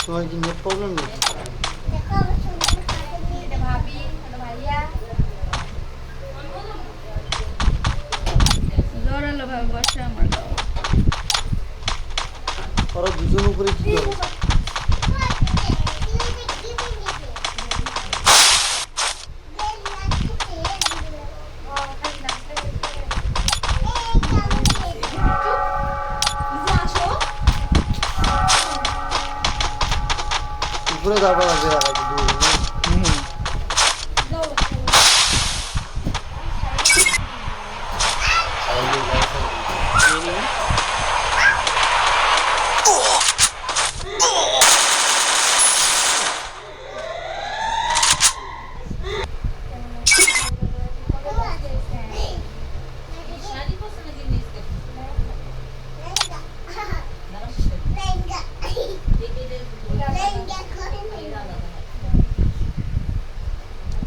তোমার কি net problem নেই? জোরালো ভাবে বসে আমার গাও। ওরা দুজন উপরে কি করে? উপরে যাবো না যে রাখা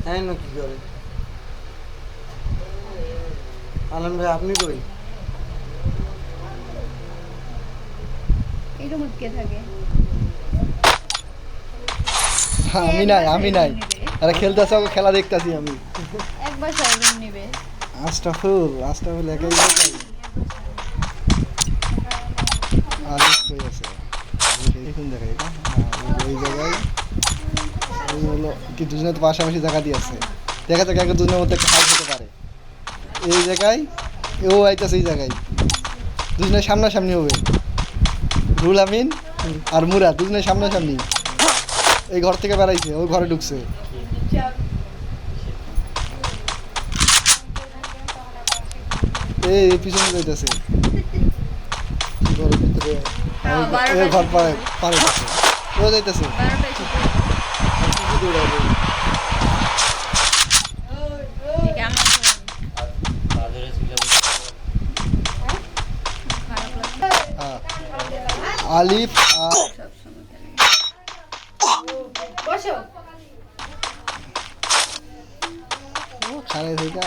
হ্যাঁ না কি করে? আনন্দ ভাই আপনি কই? এই রুমে কে থাকে? আমি নাই আরে খেলতেছে, ওকে খেলা দেখতাছি আমি। একবার সব রুম নিবে। আস্তাফুল একাই দেখাই। আলিফ কই আছে? দেখুন দেখাই এটা। এই জায়গায় এই হলো কি দুজনে তো পাশাপাশি জায়গা দিয়ে আছে। দেখা যাক একটা দুজনের মধ্যে একটা ফাইট হতে পারে। এই জায়গায় ও আইতাছে, এই জায়গায় দুজনের সামনাসামনি হবে। রুল আমিন আর মুরাদ দুজনের সামনাসামনি। এই ঘর থেকে বেড়াইছে, ওই ঘরে ঢুকছে। এই পিছনে যাইতেছে ঘরের ভিতরে, ঘর পারে পারে ও যাইতেছে। আলিফ খারে থেকে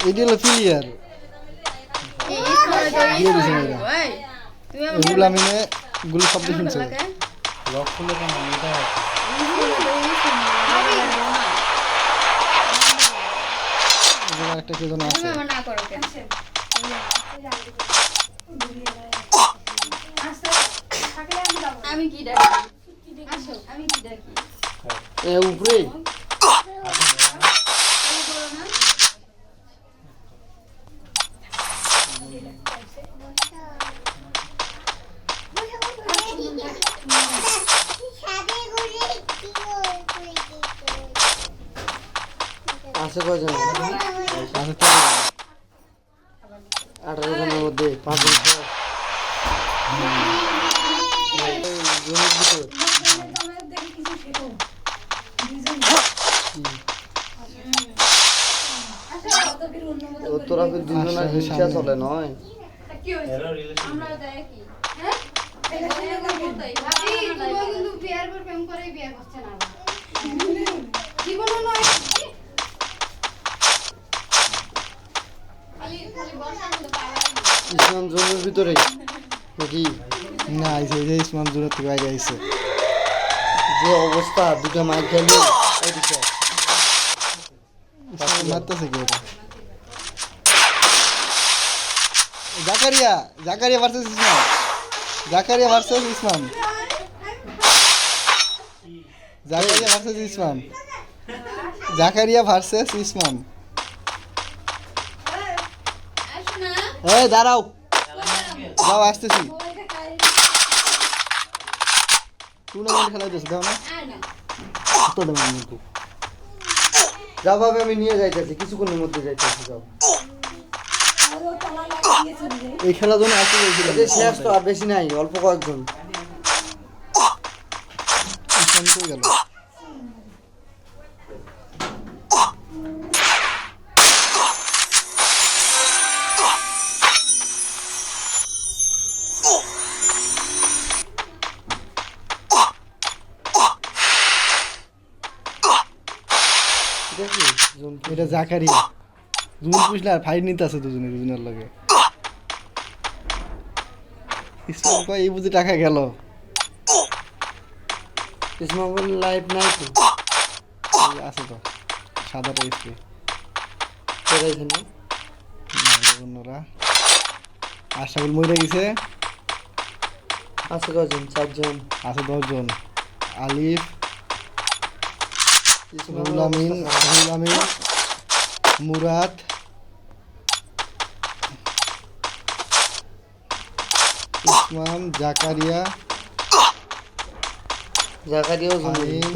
এটা হলো ফিলিয়ার। রুল আমিনে গুলো শব্দ শুনছে। একটা কে যেন আছে। আমি কি ডাকি? আসো, আমি কি ডাকি? উপরে আছে কয়জন? 18 জনের মধ্যে 5 জন তোরা দুজনের হিংসা চলে নয়? ইসলাম জমির ভিতরে নাকি? না আইছে যে ইসমান দূরের থেকে বাইরে আইছে। যে অবস্থা দুটো মাইক খেলে মারতেছে কি এটা? জাকারিয়া ভার্সেস ইসমাম। জাকারিয়া ভার্সেস ইসমাম। এই দাঁড়াও, যাও আসতেছি। টুর্নামেন্ট খেলা হইতেছে, দাও না তো দাও কিন্তু যাভাবে আমি নিয়ে যাইতেছি, কিছুক্ষণের মধ্যে যাইতেছি। যাও, এই খেলার জন্য আসতে বলছিলাম। শেষ তো আর বেশি নাই, অল্প কয়েকজন। ইসলাম কই গেল? এটা জাকারিয়া দুজন পুষলে আর ফাইট নিতে আছে দুজনের লগে ইসমাম কয় এই বুঝি টাকা গেল ইসমামুল লাইফ নাই তো এই আছে তো সাদাটা স্প্রে বেড়াইছে না অন্যরা আশাকুল মরে গেছে আছে কজন 4 জন আছে 10 জন আলিফ ইসমামুল রুহুল আমিন মুরাদ ইসমাম জাকারিয়া জাকারিয়াও জন আমিন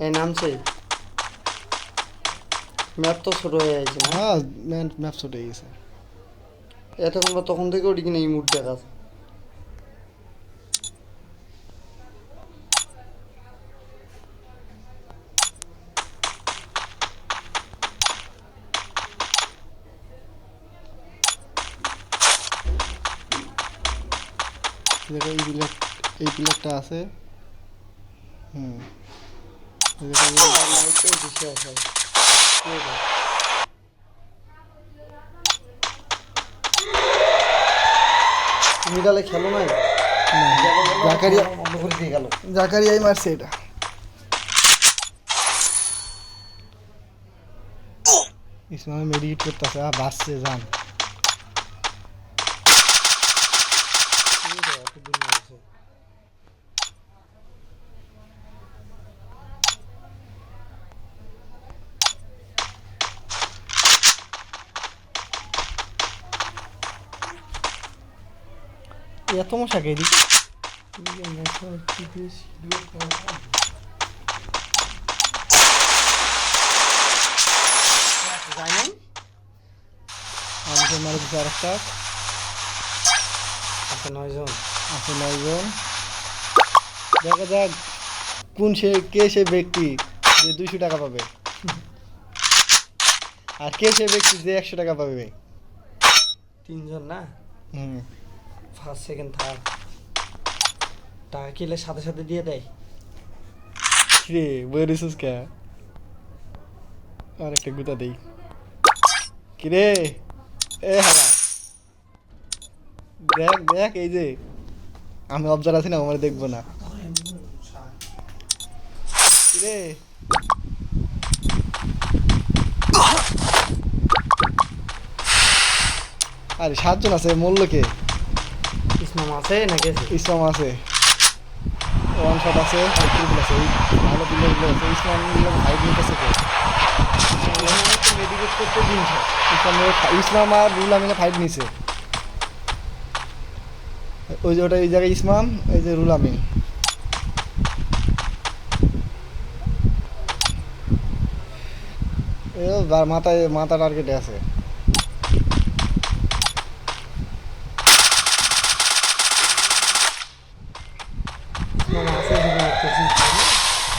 এই নামছে ম্যাপ তো ছোট হয়ে আছে না হ্যাঁ ম্যাপ ছোট হয়ে গেছে এতক্ষণ বা তখন থেকে ওটি কিনা এই মুড দেখা আছে দেখো এই প্লেটটা আছে এই দেখো লাইটটাও বেশি আছে তুমি তাহলে খেলো নাই জাকারিয়া বন্ধ করে দিয়ে গেল জাকারিয়াই মারছে এটা ইসমাম মেডিকেট করতেছে বাঁচছে যান এত মশা কে দিচ্ছে আমাকে মারা দিচ্ছে আর একটা আছে 9 জন আছে 9 জন দেখা যাক কে সে ব্যক্তি যে 200 টাকা পাবে আর কে সে ব্যক্তি যে 100 টাকা পাবে 3 জন না হুম ফার্স্ট সেকেন্ড থার্ড টাকা কিলে সাথে সাথে দিয়ে দেয় রে বইরিসুস কে আর একটা গুতা দেই কি রে এ হালা দেখ এই যে আমি অবজার আছি না আমার দেখবো না কি রে আরে 7 জন আছে মূল্যকে ইসমাম আছে নাকি ইসলাম আছে ওয়ান শট আছে ট্রিপল আছে ভালো প্লেয়ার আছে ইসলাম ফাইট নিতেছে তো মেডিকেট করতে দিনছে ইসলাম আর রুল আমিনে ফাইট নিছে ওই যে ওটা এই জায়গায় ইসলাম এই যে রুল আমিন মাথা টার্গেটে আছে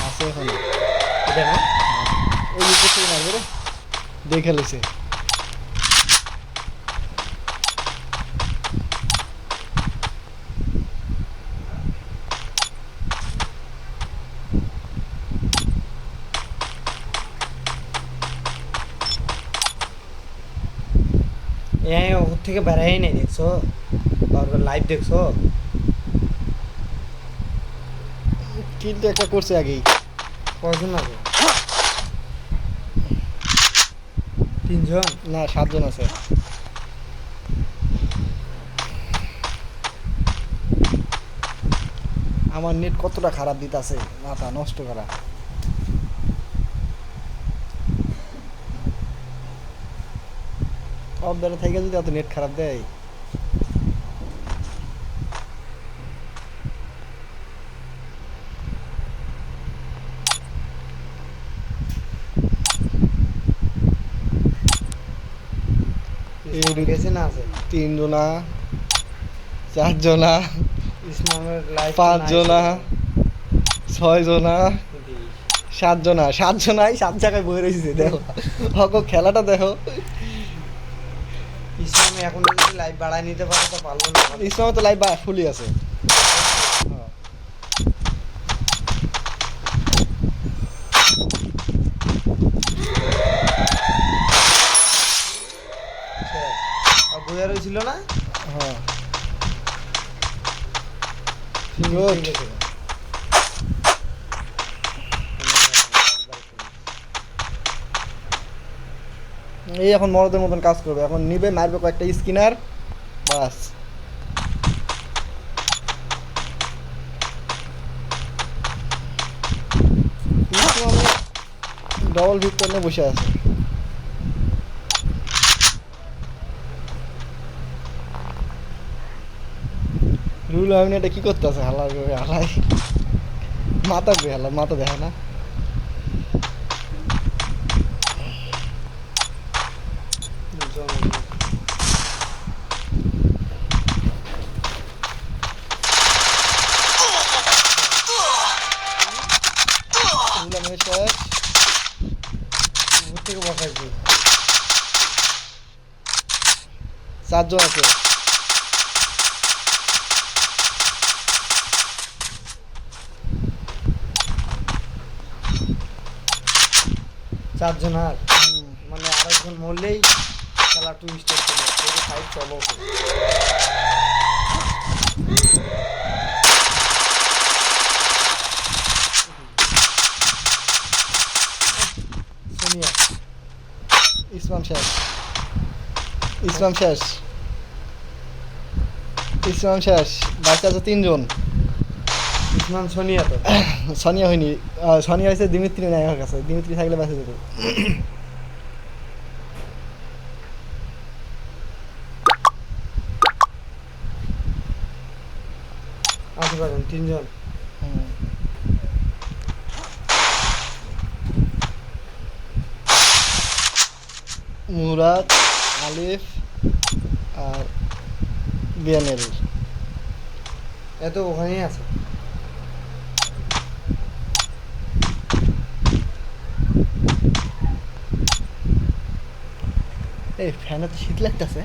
আছে এখন এটা না ওই উপর থেকে মারবে রে দেখে লেছে ওর থেকে বেড়াই নাই দেখছো লাইভ দেখছো কিন্তু একটা করছে আগেই কজন আছে 3 জন না 7 জন আছে আমার নেট কতটা খারাপ দিতাছে মাথা নষ্ট করা অবদারে থেকে যদি এত নেট খারাপ দেয় গেছে না আছে 3 জনা 4 জনা ইসমামের লাইভ 5 জনা 6 জনা 7 জনা 7 জনাই 7 জায়গায় বই রয়েছে দেখো হকো খেলাটা দেখো ইসলামে এখন যদি লাইভ বাড়ায় নিতে পারে তো পারলো না ইসলামে তো লাইভ ফুলই আছে আর বইয়া রয়েছিল না হ্যাঁ Good. এই এখন মরদের মতন কাজ করবে, এখন নিবে মারবে কয়েকটা স্কিনার বাস। ডবল ভিক্টর নিয়ে বসে আছে। রুল আমি এটা কি করতে আছে? হালার করে হালাই মাথা বে হালা, মাথা দেখা না। থেকে বসাইছি 4 জন আছে। চারজন আর মানে আরেকজন মরলেই খেলা টু স্টার চলে ফাইট চলো। সোনিয়া ইসলাম শেষ, ইসলাম শেষ, ইসলাম শেষ। বাচ্চা আছে 3 জন। ইসমান সোনিয়া তো সানিয়া হয়নি, সানিয়া হয়েছে দিমিত্রি নায়কের কাছে। দিমিত্রি থাকলে বেঁচে যেত। আসতে পারেন 3 জন। মুরাদ, আলিফ আর বিয়ানেল। এত ওখানেই আছে। এই ফ্যানে তো শীত লাগতেছে।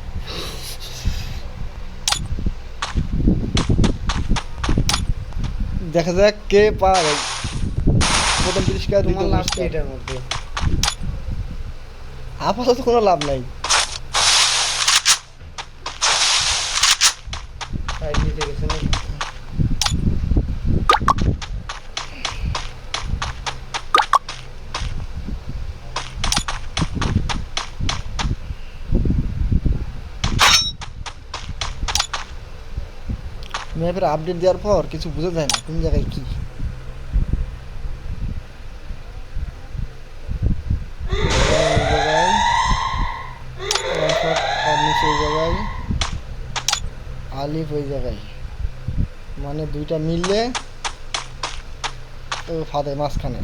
দেখা যাক কে পায় প্রথম পুরস্কার। তোমার লাভ কি এটার মধ্যে? আপাতত কোনো লাভ নাই। ফাইট নিতে গেছে না ম্যাপের আপডেট দেওয়ার পর কিছু বোঝা যায় না কোন জায়গায় কি। আলিফ ওই জায়গায়, মানে দুইটা মিললে তো ফাঁদে মাঝখানে।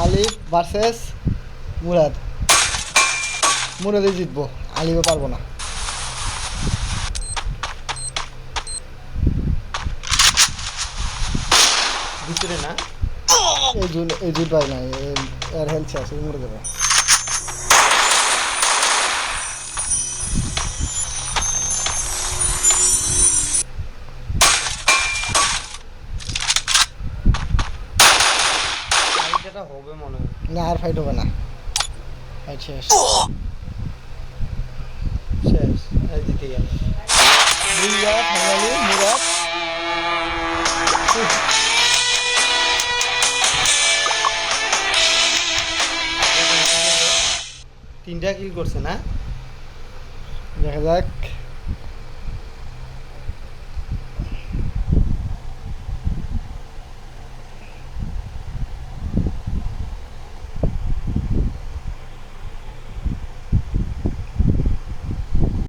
আলিফ ভার্সেস মুরাদ। মুরাদই জিতবো, আলিফে পারবো না। ভিতরে না এই জুট ভাই নাই, এর হেলথ শেষ, মরে যাবে। এটা হবে মনে হয় না আর ফাইট হবে না, ফাইট শেষ। শেষ এই জিতে গেল মুরাদ, ফাইনালি মুরাদ। তিনটা কিল করছে না। দেখা যাক